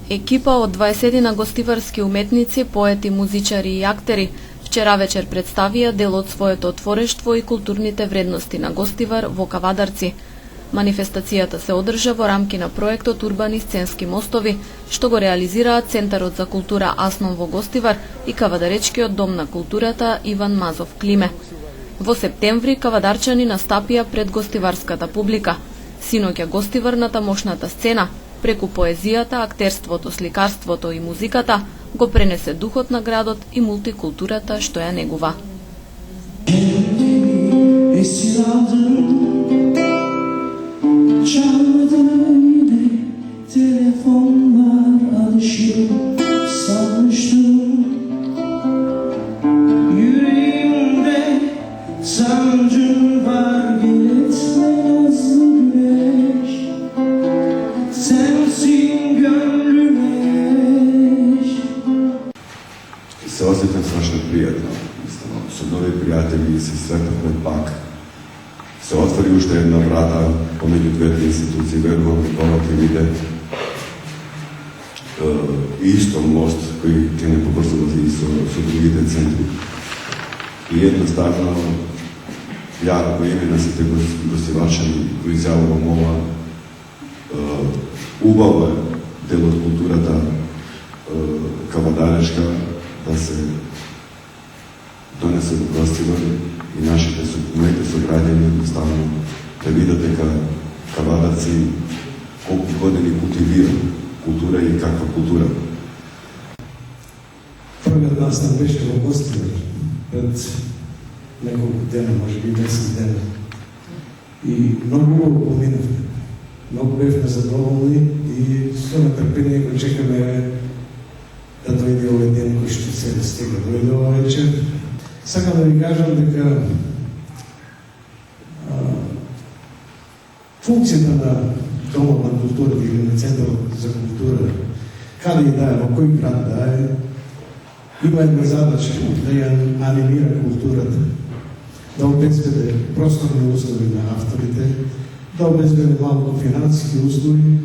Екипа од 20 гостиварски уметници, поети, музичари и актери вчера вечер представија дел од своето творештво и културните вредности на Гостивар во Кавадарци. Манифестацијата се одржа во рамки на проектот Урбани сценски мостови, што го реализираат Центарот за култура Аснон во Гостивар и Кавадаречкиот дом на културата Иван Мазов Климе. Во септември кавадарчани настапија пред гостиварската публика. Синоќа гостиварната мошната сцена, преку поезијата, актерството, сликарството и музиката, го пренесе духот на градот и мултикултурата што ја негува. Се осетам страшно пријатно. Со нови пријатели се сретнавме пак. Се отвори уште една врата помеѓу двете институции. Верувам дека ова ќе биде исто мост кој ќе не поврзува и со другите центри. И едноставно, ја во име на сите гостиварчани кои изјавувам ова убава дел од културата кавадарешка да се донесе во Гостивар и моите сограѓани едноставно да видат дека Кавадарци колку години култивира култура и каква култура. Првиот настан беше во Гостивар пред неколку дена, може би 10 дена. И многу поминавме. Многу бевме задоволни и со нетрпение го чекаме да дојде овој ден кој што се стига дојде ова вечер. Сакам да ви кажам дека функцијата на Домот на културата или на Центарот за култура, каде и да е, во кој град да е, има една задача да ја анимира културата, да обезбеде просторни услови на авторите, да обезбеде малку финансиски услови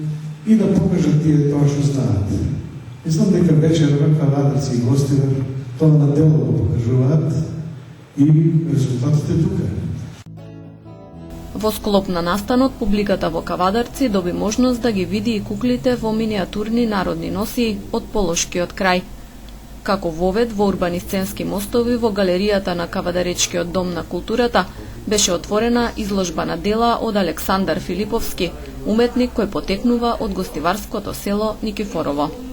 и да покажат тие тоа што знаат. Мислам дека вечерва Кавадарци и Гостивар тоа на дело го покажуваат и резултатот е тука. Во склоп на настанот, публиката во Кавадарци доби можност да ги види и куклите во миниатурни народни носии од Полошкиот крај. Како вовед во Урбани сценски мостови во галеријата на Кавадаречкиот дом на културата беше отворена изложба на дела од Александар Филиповски, уметник кој потекнува од гостиварското село Никифорово.